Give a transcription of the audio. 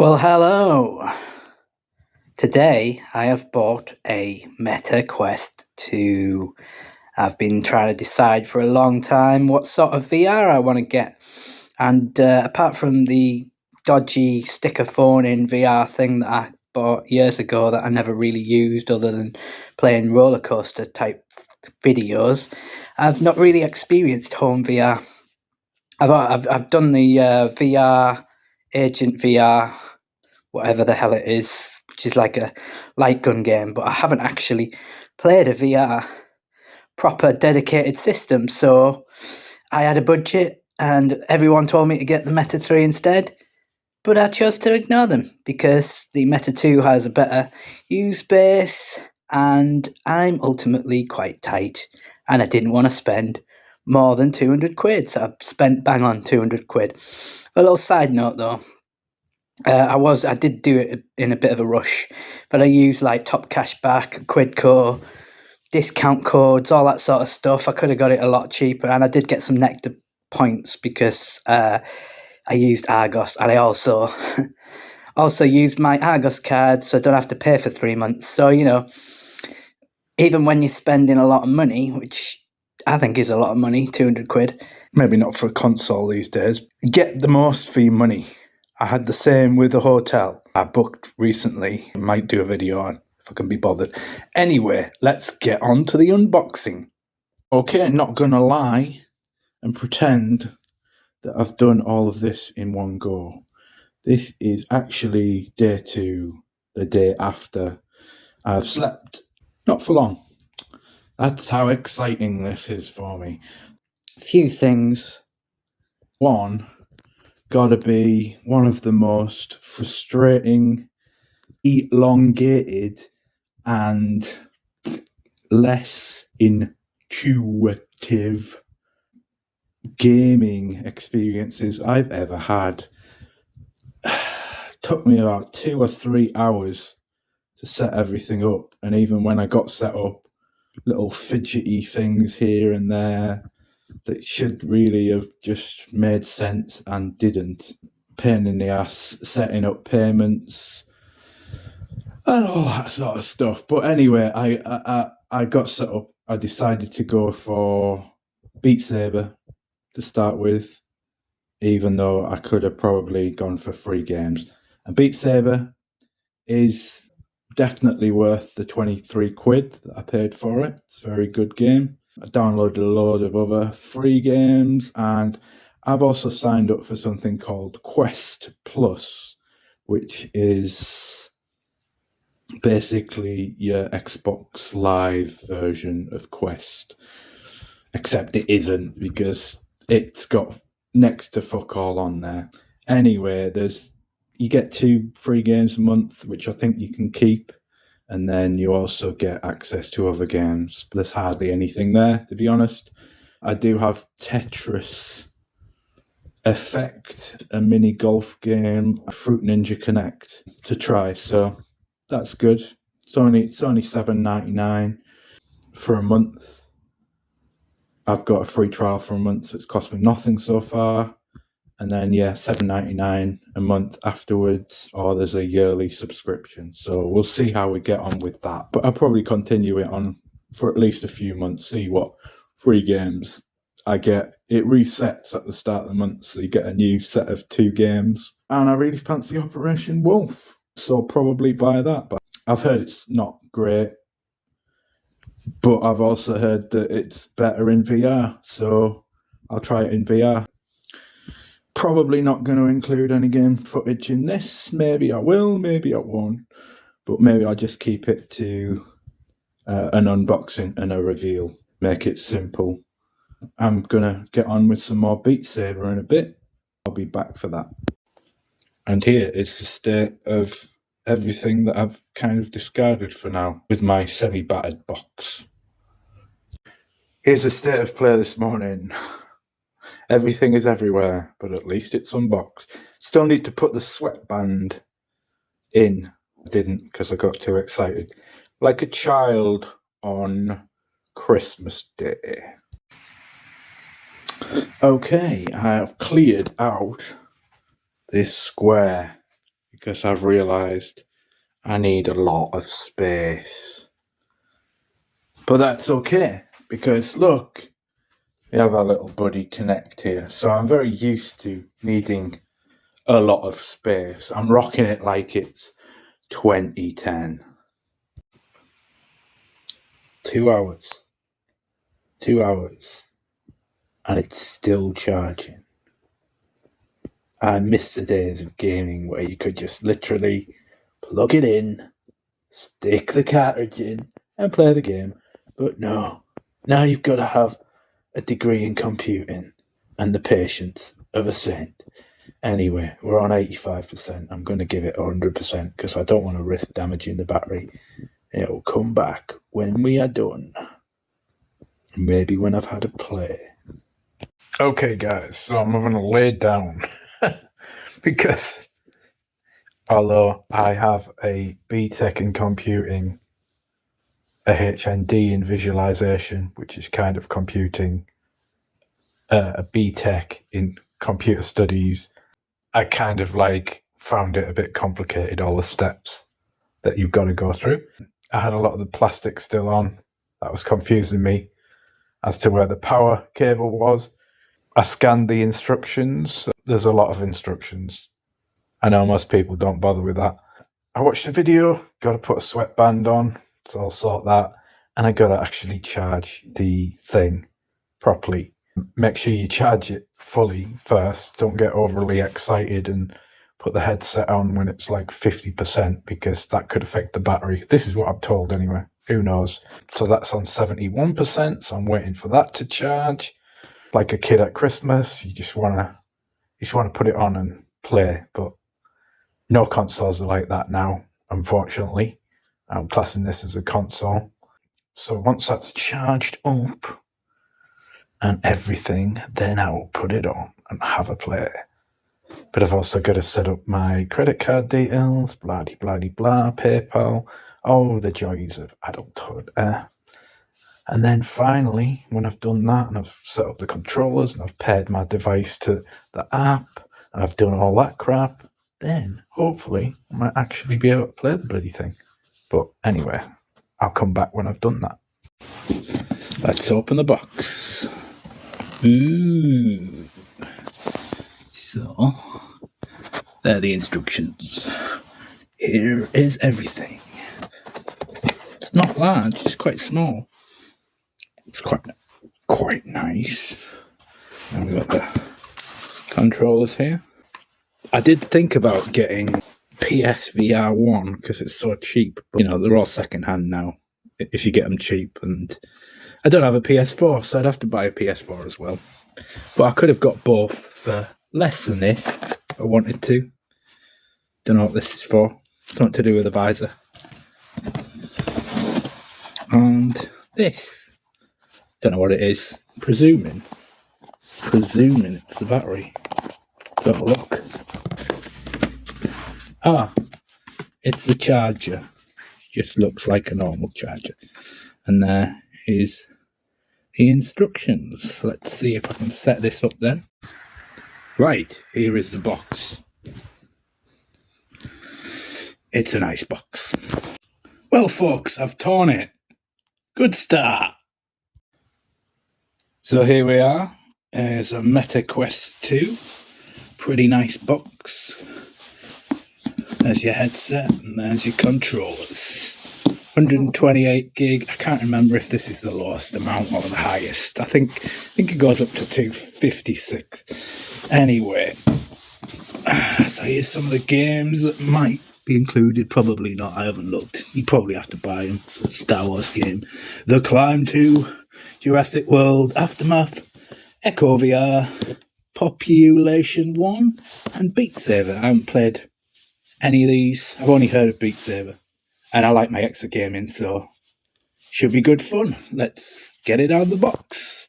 Well, hello. Today I have bought a Meta Quest 2. I've been trying to decide for a long time what sort of VR I want to get. And apart from the dodgy sticker phone in VR thing that I bought years ago that I never really used other than playing roller coaster type videos, I've not really experienced home VR. I've done the VR, Agent VR, whatever the hell it is, which is like a light gun game, but I haven't actually played a VR proper dedicated system. So I had a budget and everyone told me to get the Meta 3 instead, but I chose to ignore them because the Meta 2 has a better use base and I'm ultimately quite tight and I didn't want to spend more than 200 quid. So I spent bang on 200 quid. A little side note though, I did do it in a bit of a rush, but I used like Top Cashback, Quidco, discount codes, all that sort of stuff. I could have got it a lot cheaper, and I did get some Nectar points because I used Argos, and I also also used my Argos card, so I don't have to pay for 3 months. So even when you're spending a lot of money, which I think is a lot of money, 200 quid. Maybe not for a console these days. Get the most for your money. I had the same with a hotel I booked recently. I might do a video on if I can be bothered. Anyway, let's get on to the unboxing. Okay, not gonna lie and pretend that I've done all of this in one go. This is actually day 2, the day after I've slept. Not for long. That's how exciting this is for me. Few things. One, gotta be one of the most frustrating, elongated, and less intuitive gaming experiences I've ever had. Took me about 2 or 3 hours to set everything up, and even when I got set up, little fidgety things here and there that should really have just made sense and didn't. Pain in the ass setting up payments and all that sort of stuff. But anyway, I got set up. I decided to go for Beat Saber to start with, even though I could have probably gone for free games. And Beat Saber is definitely worth the 23 quid that I paid for it. It's a very good game. I downloaded a load of other free games, and I've also signed up for something called Quest Plus, which is basically your Xbox Live version of Quest, except it isn't because it's got next to fuck all on there. Anyway, you get 2 free games a month, which I think you can keep, and then you also get access to other games. But there's hardly anything there, to be honest. I do have Tetris Effect, a mini golf game, Fruit Ninja Connect to try, so that's good. It's only $7.99 for a month. I've got a free trial for a month, so it's cost me nothing so far. And then $7.99 a month afterwards, or there's a yearly subscription. So we'll see how we get on with that. But I'll probably continue it on for at least a few months, see what free games I get. It resets at the start of the month, so you get a new set of 2 games. And I really fancy Operation Wolf, so probably buy that. But I've heard it's not great, but I've also heard that it's better in VR, so I'll try it in VR. Probably not going to include any game footage in this. Maybe I will, maybe I won't. But maybe I'll just keep it to an unboxing and a reveal. Make it simple. I'm going to get on with some more Beat Saber in a bit. I'll be back for that. And here is the state of everything that I've kind of discarded for now with my semi-battered box. Here's the state of play this morning. Everything is everywhere, but at least it's unboxed. Still need to put the sweatband in. I didn't because I got too excited. Like a child on Christmas Day. Okay, I have cleared out this square because I've realised I need a lot of space. But that's okay, because look, we have our little buddy Connect here. So I'm very used to needing a lot of space. I'm rocking it like it's 2010. 2 hours. 2 hours. And it's still charging. I miss the days of gaming where you could just literally plug it in, stick the cartridge in, and play the game. But no, now you've got to have a degree in computing and the patience of a saint. Anyway, we're on 85%. I'm going to give it 100% because I don't want to risk damaging the battery. It will come back when we are done. Maybe when I've had a play. Okay, guys, so I'm going to lay down because although I have a BTEC in computing, a HND in visualization, which is kind of computing, a BTEC in computer studies, I kind of found it a bit complicated, all the steps that you've got to go through. I had a lot of the plastic still on. That was confusing me as to where the power cable was. I scanned the instructions. There's a lot of instructions. I know most people don't bother with that. I watched the video, got to put a sweatband on, so I'll sort that. And I got to actually charge the thing properly. Make sure you charge it fully first. Don't get overly excited and put the headset on when it's like 50% because that could affect the battery. This is what I'm told anyway. Who knows? So that's on 71%. So I'm waiting for that to charge. Like a kid at Christmas, you just wanna put it on and play. But no consoles are like that now, unfortunately. I'm classing this as a console. So once that's charged up and everything, then I will put it on and have a play. But I've also got to set up my credit card details, blah de blah de blah, PayPal, all the joys of adulthood. And then finally, when I've done that and I've set up the controllers and I've paired my device to the app and I've done all that crap, then hopefully I might actually be able to play the bloody thing. But anyway, I'll come back when I've done that. Let's open the box. Ooh. So, there are the instructions. Here is everything. It's not large, it's quite small. It's quite nice. And we've got the controllers here. I did think about getting PSVR 1 because it's so cheap. But, they're all second hand now if you get them cheap. And I don't have a PS4, so I'd have to buy a PS4 as well. But I could have got both for less than this if I wanted to. Don't know what this is for. It's not to do with the visor. And this. Don't know what it is. Presuming it's the battery. Let's have a look. It's the charger. It just looks like a normal charger. And there is the instructions. Let's see if I can set this up then. Right, here is the box. It's a nice box. Well, folks, I've torn it. Good start. So here we are. There's a Meta Quest 2. Pretty nice box. There's your headset and there's your controllers. 128 gig. I can't remember if this is the lowest amount or the highest. I think it goes up to 256. Anyway, so here's some of the games that might be included. Probably not. I haven't looked. You probably have to buy them. So Star Wars game, The Climb 2, Jurassic World Aftermath, Echo VR, Population 1, and Beat Saber. I haven't played any of these. I've only heard of Beat Saber. And I like my extra gaming, so should be good fun. Let's get it out of the box.